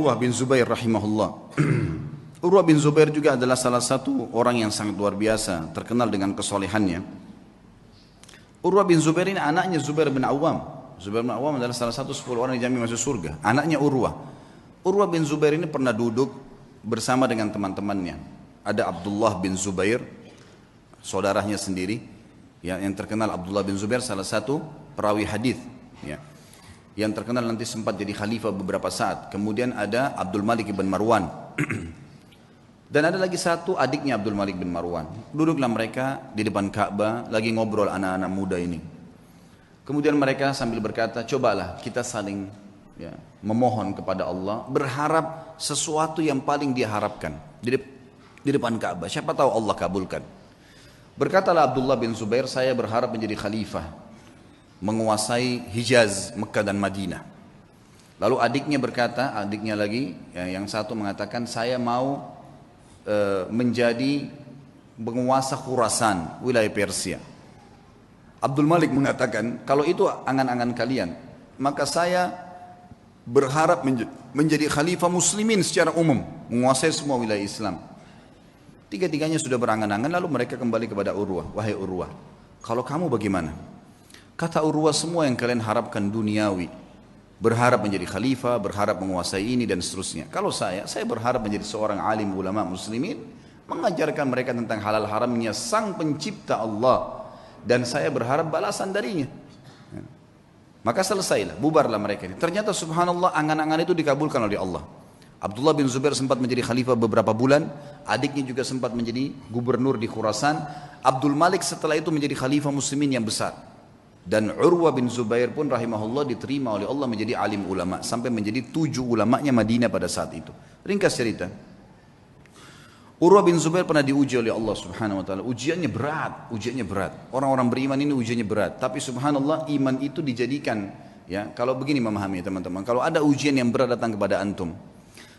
Urwah bin Zubair rahimahullah. Urwah bin Zubair juga adalah salah satu orang yang sangat luar biasa, terkenal dengan kesolehannya. Urwah bin Zubair ini anaknya Zubair bin Awam. Zubair bin Awam adalah salah satu 10 orang yang dijamin masuk surga. Anaknya Urwah. Urwah bin Zubair ini pernah duduk bersama dengan teman-temannya. Ada Abdullah bin Zubair, saudaranya sendiri, yang terkenal. Abdullah bin Zubair salah satu perawi hadis, ya, yang terkenal nanti sempat jadi khalifah beberapa saat. Kemudian ada Abdul Malik bin Marwan. Dan ada lagi satu adiknya Abdul Malik bin Marwan. Duduklah mereka di depan Ka'bah lagi ngobrol anak-anak muda ini. Kemudian mereka sambil berkata, cobalah kita saling, ya, memohon kepada Allah, berharap sesuatu yang paling dia harapkan di depan Ka'bah. Siapa tahu Allah kabulkan. Berkatalah Abdullah bin Zubair, saya berharap menjadi khalifah, menguasai Hijaz, Mekah dan Madinah. Lalu adiknya berkata, adiknya lagi, yang satu mengatakan, saya mau menjadi penguasa Khurasan, wilayah Persia. Abdul Malik mengatakan, kalau itu angan-angan kalian, maka saya berharap menjadi khalifah muslimin secara umum, menguasai semua wilayah Islam. Tiga-tiganya sudah berangan-angan, lalu mereka kembali kepada Urwah. Wahai Urwah, kalau kamu bagaimana? Kata Urwah, semua yang kalian harapkan duniawi, berharap menjadi khalifah, berharap menguasai ini dan seterusnya. Kalau saya berharap menjadi seorang alim ulama muslimin, mengajarkan mereka tentang halal haramnya sang pencipta Allah, dan saya berharap balasan darinya. Maka selesailah, bubarlah mereka ini. Ternyata subhanallah, angan-angan itu dikabulkan oleh Allah. Abdullah bin Zubair sempat menjadi khalifah beberapa bulan, adiknya juga sempat menjadi gubernur di Khurasan. Abdul Malik setelah itu menjadi khalifah muslimin yang besar. Dan Urwah bin Zubair pun rahimahullah diterima oleh Allah menjadi alim ulama, sampai menjadi 7 ulamanya Madinah pada saat itu. Ringkas cerita, Urwah bin Zubair pernah diuji oleh Allah subhanahu wa ta'ala. Ujiannya berat. Orang-orang beriman ini ujiannya berat. Tapi subhanallah, iman itu dijadikan, ya, kalau begini memahami teman-teman, kalau ada ujian yang berat datang kepada antum,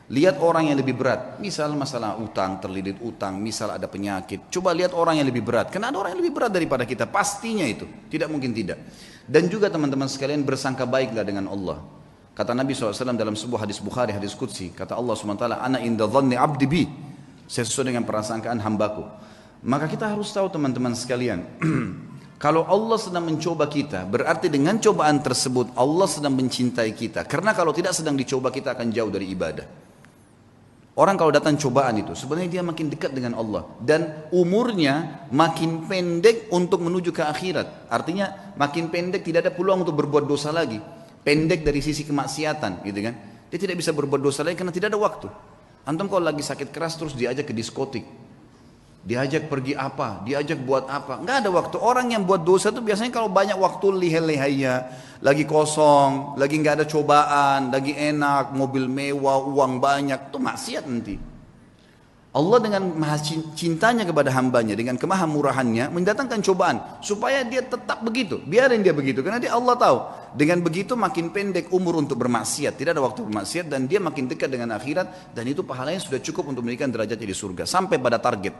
lihat orang yang lebih berat, misal masalah utang, terlilit utang, misal ada penyakit. Coba lihat orang yang lebih berat, karena ada orang yang lebih berat daripada kita, pastinya itu, tidak mungkin tidak. Dan juga teman-teman sekalian, bersangka baiklah dengan Allah. Kata Nabi SAW dalam sebuah hadis Bukhari, hadis Qudsi, kata Allah SWT, ana inda dhanni abdi bi, saya sesuai dengan prasangkaan hambaku. Maka kita harus tahu teman-teman sekalian, kalau Allah sedang mencoba kita, berarti dengan cobaan tersebut Allah sedang mencintai kita. Karena kalau tidak sedang dicoba, kita akan jauh dari ibadah. Orang kalau datang cobaan itu, sebenarnya dia makin dekat dengan Allah. Dan umurnya makin pendek untuk menuju ke akhirat. Artinya makin pendek, tidak ada peluang untuk berbuat dosa lagi. Pendek dari sisi kemaksiatan, gitu kan. Dia tidak bisa berbuat dosa lagi karena tidak ada waktu. Antum kalau lagi sakit keras terus diajak ke diskotik, diajak pergi apa, diajak buat apa, nggak ada waktu. Orang yang buat dosa itu biasanya kalau banyak waktu lihai-lihainya, lagi kosong, lagi nggak ada cobaan, lagi enak, mobil mewah, uang banyak, itu maksiat nanti. Allah dengan maha cintanya kepada hambanya, dengan kemahamurahannya mendatangkan cobaan supaya dia tetap begitu, biarin dia begitu, karena dia Allah tahu dengan begitu makin pendek umur untuk bermaksiat, tidak ada waktu bermaksiat, dan dia makin dekat dengan akhirat, dan itu pahalanya sudah cukup untuk memberikan derajatnya di surga sampai pada target.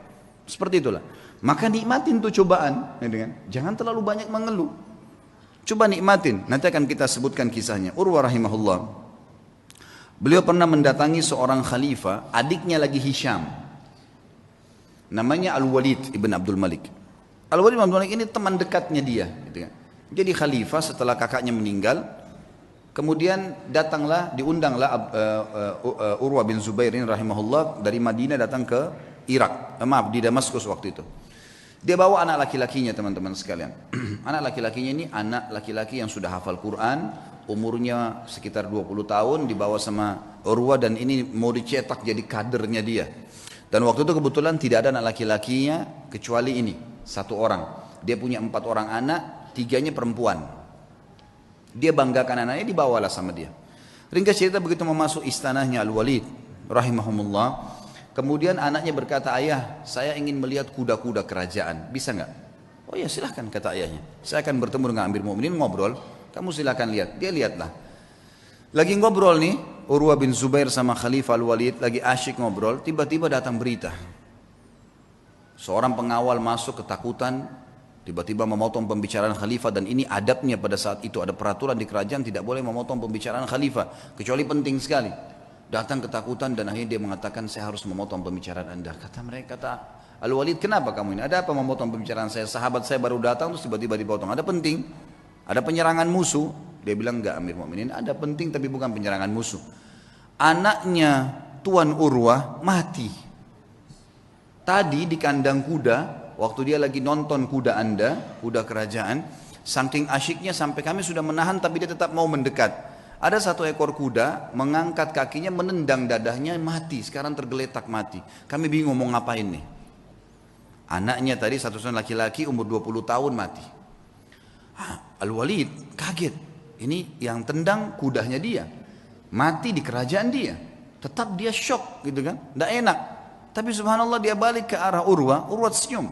Seperti itulah. Maka nikmatin tuh cobaan, jangan terlalu banyak mengeluh. Coba nikmatin. Nanti akan kita sebutkan kisahnya. Urwah rahimahullah, beliau pernah mendatangi seorang khalifah, adiknya lagi Hisham, namanya Al-Walid ibn Abdul Malik. Al-Walid ibn Abdul Malik ini teman dekatnya dia, Jadi khalifah setelah kakaknya meninggal. Kemudian diundanglah Urwah bin Zubair ini rahimahullah dari Madinah datang ke Irak, di Damaskus waktu itu. Dia bawa anak laki-lakinya teman-teman sekalian. Anak laki-lakinya ini anak laki-laki yang sudah hafal Quran, umurnya sekitar 20 tahun, dibawa sama Urwah, dan ini mau dicetak jadi kadernya dia. Dan waktu itu kebetulan tidak ada anak laki-lakinya kecuali ini, 1 orang. Dia punya 4 orang anak, 3-nya perempuan. Dia banggakan anaknya, dibawalah sama dia. Ringkas cerita, begitu memasuk istanahnya Al-Walid rahimahumullah, kemudian anaknya berkata, ayah, saya ingin melihat kuda-kuda kerajaan, bisa nggak? Oh ya silahkan, kata ayahnya. Saya akan bertemu dengan Amir Mu'minin, ngobrol, kamu silahkan lihat. Dia lihatlah. Lagi ngobrol nih, Urwah bin Zubair sama Khalifah Al-Walid lagi asyik ngobrol, tiba-tiba datang berita. Seorang pengawal masuk ketakutan, tiba-tiba memotong pembicaraan Khalifah, dan ini adabnya pada saat itu, ada peraturan di kerajaan tidak boleh memotong pembicaraan Khalifah, kecuali penting sekali. datang ketakutan dan akhirnya dia mengatakan saya harus memotong pembicaraan anda. Kata Al-Walid, kenapa kamu ini? Ada apa memotong pembicaraan saya? Sahabat saya baru datang terus tiba-tiba dipotong. Ada penting? Ada penyerangan musuh? Dia bilang enggak Amir Mukminin, ada penting tapi bukan penyerangan musuh. Anaknya Tuan Urwah mati. Tadi di kandang kuda, waktu dia lagi nonton kuda anda, kuda kerajaan, saking asyiknya sampai kami sudah menahan tapi dia tetap mau mendekat. Ada satu ekor kuda mengangkat kakinya menendang dadahnya mati, sekarang tergeletak mati. Kami bingung mau ngapain nih. Anaknya tadi satu-satunya laki-laki umur 20 tahun mati. Al-Walid kaget, ini yang tendang kudanya dia, mati di kerajaan dia. Tetap dia shock gitu kan, tidak enak. Tapi subhanallah dia balik ke arah Urwah, Urwah senyum.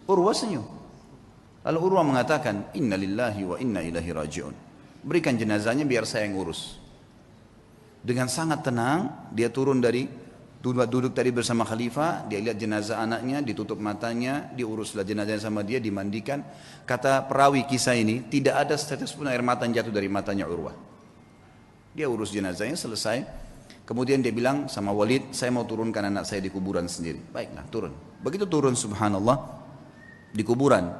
Urwah senyum. Lalu Urwah mengatakan, Inna lillahi wa inna ilahi raji'un. Berikan jenazahnya biar saya yang urus. Dengan sangat tenang dia turun dari duduk tadi bersama khalifah, dia lihat jenazah anaknya, ditutup matanya, diuruslah jenazahnya sama dia, dimandikan. Kata perawi kisah ini, tidak ada setetes pun air mata yang jatuh dari matanya Urwah. Dia urus jenazahnya selesai. Kemudian dia bilang sama Walid, saya mau turunkan anak saya di kuburan sendiri. Baiklah, turun. Begitu turun subhanallah di kuburan.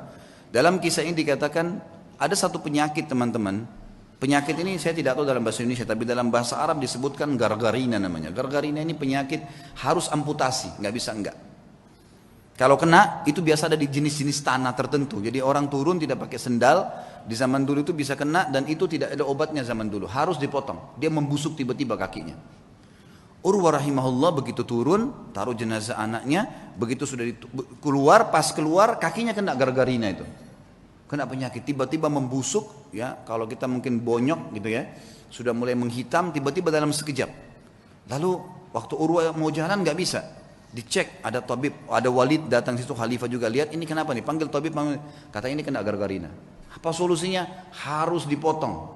Dalam kisah ini dikatakan ada satu penyakit teman-teman. Penyakit ini saya tidak tahu dalam bahasa Indonesia, tapi dalam bahasa Arab disebutkan gargarina namanya. Gargarina ini penyakit harus amputasi, nggak bisa enggak. Kalau kena itu biasa ada di jenis-jenis tanah tertentu. Jadi orang turun tidak pakai sendal, di zaman dulu itu bisa kena dan itu tidak ada obatnya zaman dulu. Harus dipotong, dia membusuk tiba-tiba kakinya. Urwah rahimahullah begitu turun, taruh jenazah anaknya, begitu sudah keluar, pas keluar kakinya kena gargarina itu. Kena penyakit, tiba-tiba membusuk, ya kalau kita mungkin bonyok gitu ya, sudah mulai menghitam, tiba-tiba dalam sekejap. Lalu waktu Urwah mau jalan nggak bisa, dicek ada tabib, ada Walid datang situ, khalifah juga lihat ini kenapa nih, panggil tabib, kata ini kena gargarina. Apa solusinya? Harus dipotong.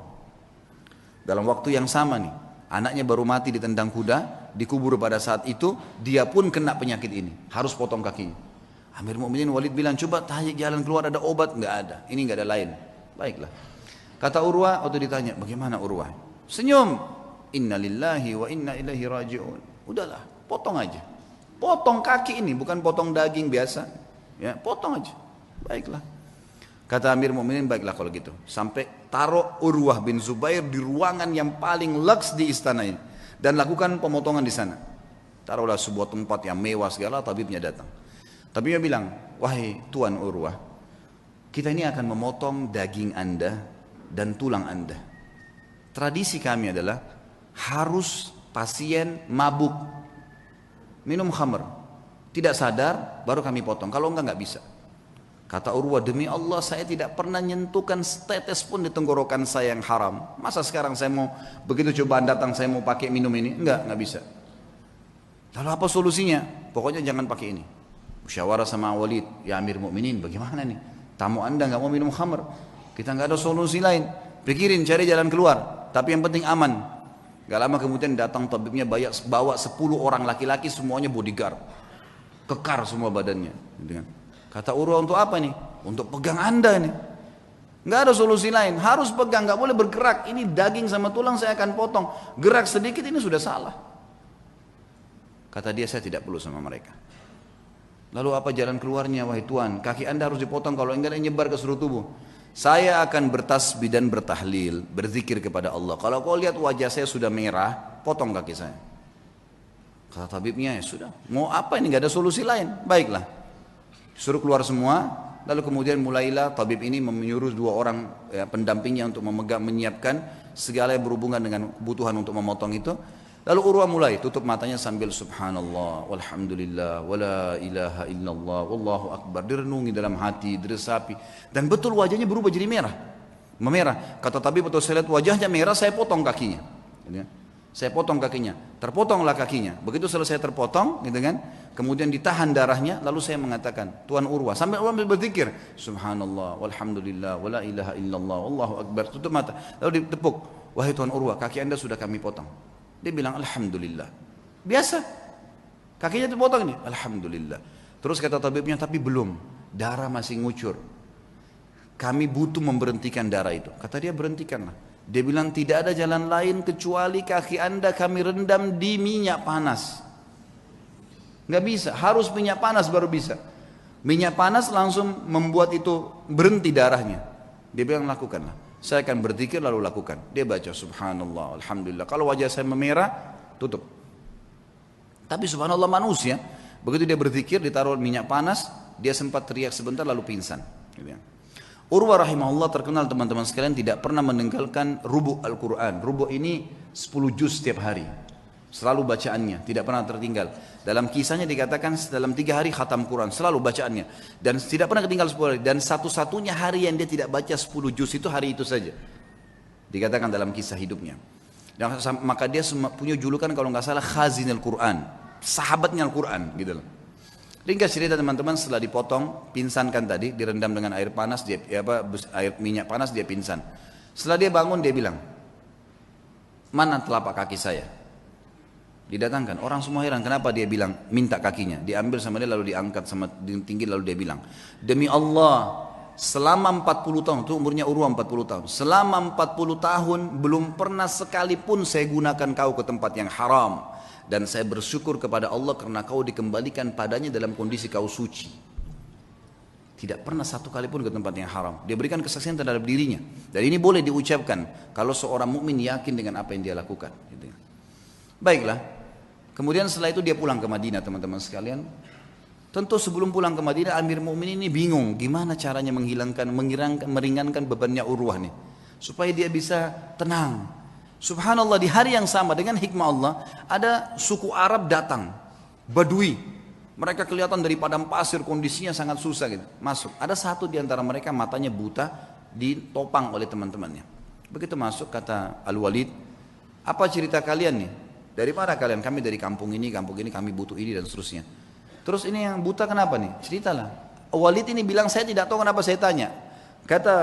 Dalam waktu yang sama nih, anaknya baru mati ditendang kuda, dikubur pada saat itu, dia pun kena penyakit ini, harus potong kakinya. Amir Mukminin Walid bilang, coba tanya jalan keluar ada obat? Nggak ada, ini nggak ada lain. Baiklah. Kata Urwah, waktu ditanya, bagaimana Urwah? Senyum. Inna lillahi wa inna ilaihi raji'un. Udahlah, potong aja. Potong kaki ini, bukan potong daging biasa. Ya, potong aja. Baiklah. Kata Amir Mukminin, baiklah kalau gitu. Sampai taruh Urwah bin Zubair di ruangan yang paling leks di istana ini. Dan lakukan pemotongan di sana. Taruhlah sebuah tempat yang mewah segala, tabibnya datang. Tapi dia bilang, wahai Tuan Urwah, kita ini akan memotong daging anda dan tulang anda. Tradisi kami adalah harus pasien mabuk, minum khamr, tidak sadar, baru kami potong. Kalau enggak bisa. Kata Urwah, demi Allah saya tidak pernah nyentuhkan setetes pun di tenggorokan saya yang haram. Masa sekarang saya mau, begitu cobaan datang saya mau pakai minum ini? Enggak bisa. Lalu apa solusinya? Pokoknya jangan pakai ini. Musyawarah sama Walid, ya Amir Mukminin, bagaimana nih? Tamu anda nggak mau minum khamr, kita nggak ada solusi lain. Pikirin cari jalan keluar, tapi yang penting aman. Gak lama kemudian datang tabibnya bawa 10 orang laki-laki semuanya bodyguard, kekar semua badannya. Kata Urwah, untuk apa nih? Untuk pegang anda nih. Nggak ada solusi lain, harus pegang, nggak boleh bergerak. Ini daging sama tulang saya akan potong. Gerak sedikit ini sudah salah. Kata dia, saya tidak perlu sama mereka. Lalu apa jalan keluarnya, wahai Tuan? Kaki anda harus dipotong, kalau enggak nyebar ke seluruh tubuh. Saya akan bertasbih dan bertahlil, berzikir kepada Allah. Kalau kau lihat wajah saya sudah merah, potong kaki saya. Kata tabibnya, ya sudah. Mau apa ini, enggak ada solusi lain. Baiklah. Suruh keluar semua. Lalu kemudian mulailah tabib ini menyuruh 2 orang ya, pendampingnya untuk menyiapkan segala yang berhubungan dengan kebutuhan untuk memotong itu. Lalu Urwah mulai tutup matanya sambil subhanallah, walhamdulillah, wala ilaha illallah, wallahu akbar. Direnungi dalam hati, diresapi. Dan betul wajahnya berubah jadi merah. Memerah. Kata tabib, betul saya lihat wajahnya merah, saya potong kakinya. Saya potong kakinya. Terpotonglah kakinya. Begitu selesai terpotong, gitu kan? Kemudian ditahan darahnya, lalu saya mengatakan, Tuan Urwah, sambil Urwah berzikir, subhanallah, walhamdulillah, wala ilaha illallah, wallahu akbar. Tutup mata. Lalu ditepuk, wahai Tuan Urwah, kaki anda sudah kami potong. Dia bilang alhamdulillah. Biasa. Kakinya terpotong nih. Alhamdulillah. Terus kata tabibnya, tapi belum. Darah masih ngucur. Kami butuh memberhentikan darah itu. Kata dia, berhentikanlah. Dia bilang tidak ada jalan lain kecuali kaki anda kami rendam di minyak panas. Nggak bisa, harus minyak panas baru bisa. Minyak panas langsung membuat itu berhenti darahnya. Dia bilang lakukanlah. Saya akan berzikir lalu lakukan. Dia baca subhanallah, alhamdulillah. Kalau wajah saya memerah, tutup. Tapi subhanallah manusia, begitu dia berzikir ditaruh minyak panas, dia sempat teriak sebentar lalu pingsan. Gitu ya. Urwah rahimahullah terkenal teman-teman sekalian tidak pernah meninggalkan rubu' Al-Quran. Rubu' ini 10 juz setiap hari. Selalu bacaannya, tidak pernah tertinggal. Dalam kisahnya dikatakan dalam 3 hari khatam Quran, selalu bacaannya. Dan tidak pernah ketinggal 10 hari. Dan satu-satunya hari yang dia tidak baca 10 juz itu hari itu saja. Dikatakan dalam kisah hidupnya. Dan maka dia punya julukan kalau nggak salah Khazinul Quran. Sahabatnya Al-Quran gitu loh. Ringkas cerita teman-teman, setelah dipotong, pinsankan tadi, direndam dengan air panas, air minyak panas, dia pingsan. Setelah dia bangun, dia bilang, mana telapak kaki saya? Didatangkan, orang semua heran, kenapa dia bilang, minta kakinya. Diambil sama dia, lalu diangkat sama tinggi, lalu dia bilang, demi Allah, selama 40 tahun, itu umurnya Urwah 40 tahun, selama 40 tahun, belum pernah sekalipun saya gunakan kau ke tempat yang haram. Dan saya bersyukur kepada Allah karena kau dikembalikan padanya dalam kondisi kau suci. Tidak pernah satu kali pun ke tempat yang haram. Dia berikan kesaksian terhadap dirinya. Dan ini boleh diucapkan kalau seorang mukmin yakin dengan apa yang dia lakukan. Baiklah. Kemudian setelah itu dia pulang ke Madinah teman-teman sekalian. Tentu sebelum pulang ke Madinah Amir Mu'minin ini bingung gimana caranya meringankan bebannya Urwah nih. Supaya dia bisa tenang. Subhanallah di hari yang sama dengan hikmah Allah ada suku Arab datang, Badui. Mereka kelihatan dari padang pasir kondisinya sangat susah gitu. Masuk. Ada satu di antara mereka matanya buta ditopang oleh teman-temannya. Begitu masuk kata Al-Walid, apa cerita kalian nih? Dari mana kalian? Kami dari kampung ini kami butuh ini dan seterusnya. Terus ini yang buta kenapa nih? Ceritalah. Walid ini bilang saya tidak tahu kenapa saya tanya. Kata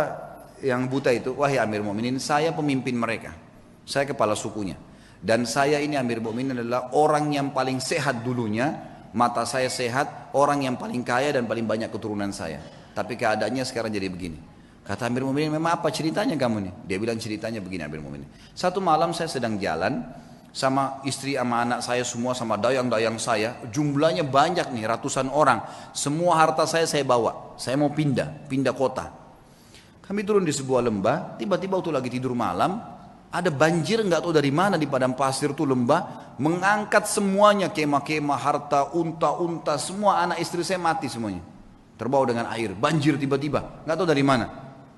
yang buta itu, wahai Amir Mu'minin, saya pemimpin mereka. Saya kepala sukunya. Dan saya ini Amir Mu'minin adalah orang yang paling sehat dulunya. Mata saya sehat, orang yang paling kaya dan paling banyak keturunan saya. Tapi keadaannya sekarang jadi begini. Kata Amir Mu'minin, memang apa ceritanya kamu nih? Dia bilang ceritanya begini Amir Mu'minin. Satu malam saya sedang jalan sama istri sama anak saya semua sama dayang-dayang saya. Jumlahnya banyak nih, ratusan orang. Semua harta saya bawa. Saya mau pindah kota. Kami turun di sebuah lembah, tiba-tiba waktu lagi tidur malam, ada banjir nggak tahu dari mana di padang pasir tuh lembah, mengangkat semuanya, kemah-kemah, harta, unta-unta, semua anak istri saya mati semuanya. Terbawa dengan air, banjir tiba-tiba, nggak tahu dari mana.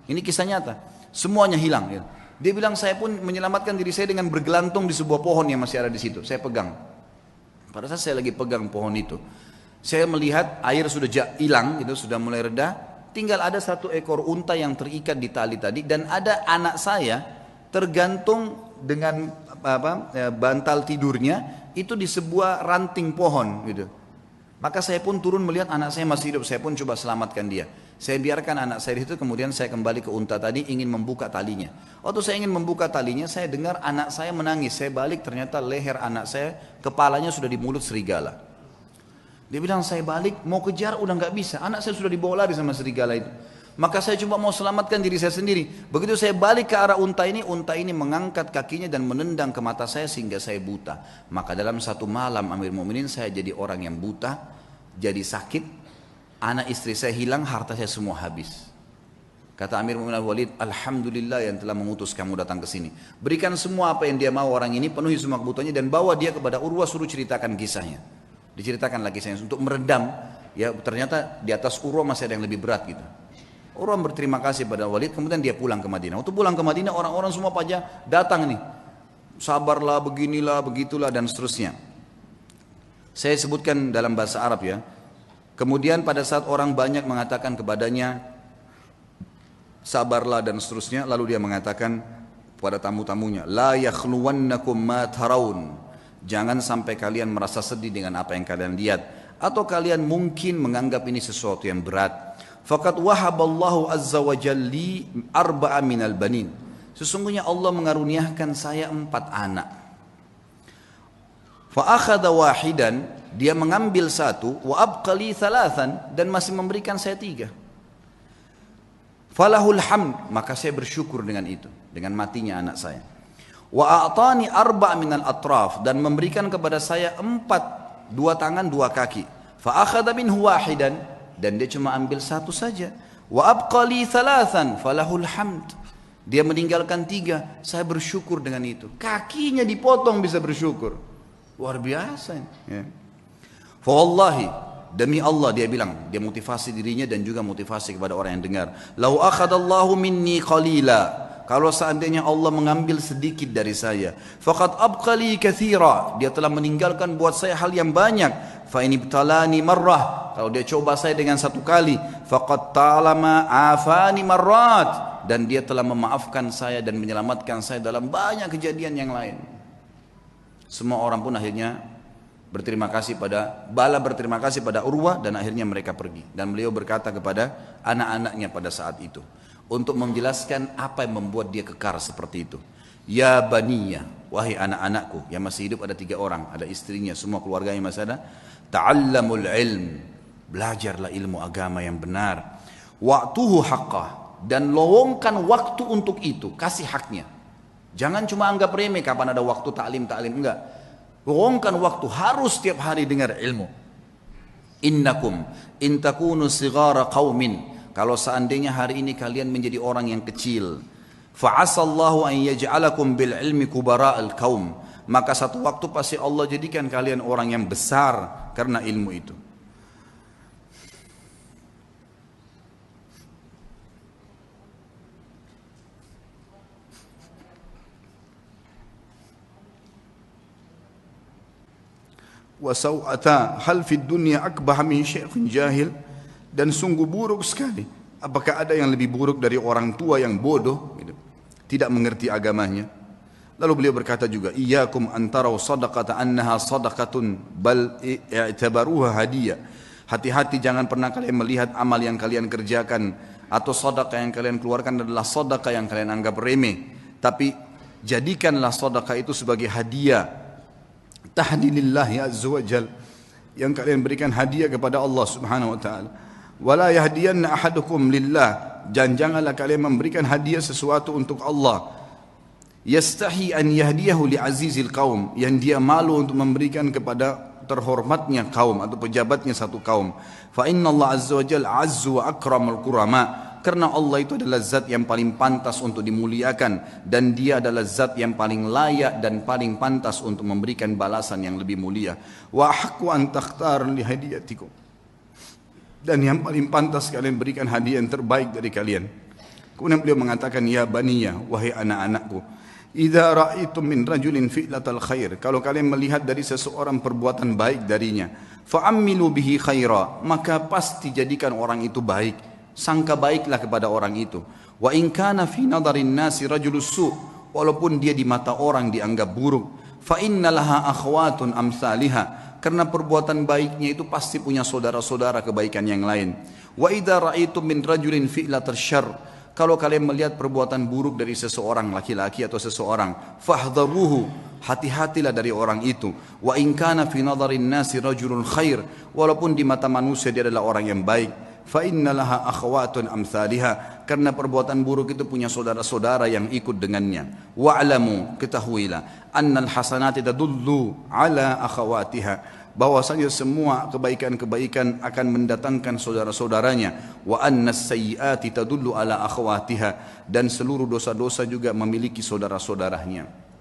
Ini kisah nyata, semuanya hilang. Ya. Dia bilang saya pun menyelamatkan diri saya dengan bergelantung di sebuah pohon yang masih ada di situ. Saya pegang. Pada saat saya lagi pegang pohon itu, saya melihat air sudah hilang, gitu, sudah mulai reda. Tinggal ada satu ekor unta yang terikat di tali tadi, dan ada anak saya tergantung dengan bantal tidurnya itu di sebuah ranting pohon gitu. Maka saya pun turun melihat anak saya masih hidup, saya pun coba selamatkan dia. Saya biarkan anak saya itu, kemudian saya kembali ke unta tadi ingin membuka talinya. Waktu saya ingin membuka talinya, saya dengar anak saya menangis. Saya balik, ternyata leher anak saya, kepalanya sudah di mulut serigala. Dia bilang saya balik mau kejar udah nggak bisa, anak saya sudah dibawa lari sama serigala itu. Maka saya coba mau selamatkan diri saya sendiri. Begitu saya balik ke arah unta ini mengangkat kakinya dan menendang ke mata saya sehingga saya buta. Maka dalam satu malam Amir Mu'minin saya jadi orang yang buta, jadi sakit, anak istri saya hilang, harta saya semua habis. Kata Amir Mu'minin Al-Walid, alhamdulillah yang telah mengutus kamu datang ke sini. Berikan semua apa yang dia mau orang ini, penuhi semua kebutuhannya dan bawa dia kepada Urwah, suruh ceritakan kisahnya. Diceritakan lagi kisahnya untuk meredam. Ya ternyata di atas Urwah masih ada yang lebih berat gitu. Orang berterima kasih pada Walid, kemudian dia pulang ke Madinah. Waktu pulang ke Madinah, orang-orang semua pada datang nih. Sabarlah, beginilah, begitulah, dan seterusnya. Saya sebutkan dalam bahasa Arab ya. Kemudian pada saat orang banyak mengatakan kepadanya, sabarlah dan seterusnya, lalu dia mengatakan pada tamu-tamunya, la yakhluwannakum ma tarawun. Jangan sampai kalian merasa sedih dengan apa yang kalian lihat. Atau kalian mungkin menganggap ini sesuatu yang berat. Faqad wahaballahu azza wa jalli arba'a minal banin. Sesungguhnya Allah mengaruniakan saya 4 anak. Fa akhadha wahidan, dia mengambil 1, wa abqali 3, dan masih memberikan saya 3. falahul hamd, maka saya bersyukur dengan itu, dengan matinya anak saya. Wa a'tani arba' minal atraf, dan memberikan kepada saya 4, 2 tangan 2 kaki. Fa akhadha minhu wahidan, dan dia cuma ambil 1 saja. Wa abqali 3 falahul hamd, dia meninggalkan 3, saya bersyukur dengan itu. Kakinya dipotong bisa bersyukur, luar biasa ya. Fa wallahi, demi Allah, dia bilang, dia motivasi dirinya dan juga motivasi kepada orang yang dengar. Lau akhadallahu minni qalila, kalau seandainya Allah mengambil sedikit dari saya, faqad abqali katsira, dia telah meninggalkan buat saya hal yang banyak. Fa in ibtalani marrah, kalau dia coba saya dengan 1 kali, faqad talama afani marrat, dan dia telah memaafkan saya dan menyelamatkan saya dalam banyak kejadian yang lain. Semua orang pun akhirnya berterima kasih pada Urwah, dan akhirnya mereka pergi. Dan beliau berkata kepada anak-anaknya pada saat itu, untuk menjelaskan apa yang membuat dia kekar seperti itu. Ya baniya, wahai anak-anakku, yang masih hidup ada 3 orang, ada istrinya, semua keluarganya masih ada. Ta'allamul ilm, belajarlah ilmu agama yang benar. Wa'tuhu haqqah, dan lowongkan waktu untuk itu, kasih haknya. Jangan cuma anggap remeh kapan ada waktu ta'lim, enggak. Luangkan waktu, harus setiap hari dengar ilmu. Innakum in takunu sighara qaumin, kalau seandainya hari ini kalian menjadi orang yang kecil, fa'asallahu an yaj'alakum bil ilmi kubara'al qaum, maka satu waktu pasti Allah jadikan kalian orang yang besar karena ilmu itu. Wasau'ata hal fid dunya akbah min syaikhin jahil, dan sungguh buruk sekali, apakah ada yang lebih buruk dari orang tua yang bodoh gitu, tidak mengerti agamanya. Lalu beliau berkata juga, iyyakum antarau sadaqata annaha sadaqatun bal i'tabaruha hadiyah, hati-hati jangan pernah kalian melihat amal yang kalian kerjakan atau sedekah yang kalian keluarkan adalah sedekah yang kalian anggap remeh, tapi jadikanlah sedekah itu sebagai hadiah, tahdilillahi azza wa jal, yang kalian berikan hadiah kepada Allah subhanahu wa ta'ala. Wala yahdiyanna ahadukum lillah, dan janganlah kalian memberikan hadiah sesuatu untuk Allah. Yastahi an yahdiyahu li azizil qaum, yang dia malu untuk memberikan kepada terhormatnya kaum atau pejabatnya satu kaum. Fa inna Allah azza wa jal azzu wa akramul kurama, karena Allah itu adalah zat yang paling pantas untuk dimuliakan, dan dia adalah zat yang paling layak dan paling pantas untuk memberikan balasan yang lebih mulia. Wa haqqu an takhtar li hadiyatikum, dan yang paling pantas kalian berikan hadiah yang terbaik dari kalian. Kemudian beliau mengatakan, ya baniya, wahai anak-anakku, idza ra'aitum min rajulin fi'latal khair, kalau kalian melihat dari seseorang perbuatan baik darinya, fa'ammilu bihi khaira, maka pasti jadikan orang itu baik, sangka baiklah kepada orang itu. Wa in kana fi nadarin nasi rajulus su', walaupun dia di mata orang dianggap buruk, fa innalaha akhwatun amsalihah, karena perbuatan baiknya itu pasti punya saudara-saudara kebaikan yang lain. Wa idza ra'aitum min rajulin fi'latal syarr, kalau kalian melihat perbuatan buruk dari seseorang, laki-laki atau seseorang, fahdharuhu, hati-hatilah dari orang itu. Wa in kana fi nadarin nasi rajulun khair, walaupun di mata manusia dia adalah orang yang baik. Fa innalaha akhwatun amsalihah, karena perbuatan buruk itu punya saudara-saudara yang ikut dengannya. Wa'lamu, ketahuilah, annal hasanati tadullu ala akhawatiha, bahwasanya semua kebaikan-kebaikan akan mendatangkan saudara-saudaranya. Wa annas sayyiati tadullu ala akhawatiha, dan seluruh dosa-dosa juga memiliki saudara-saudaranya.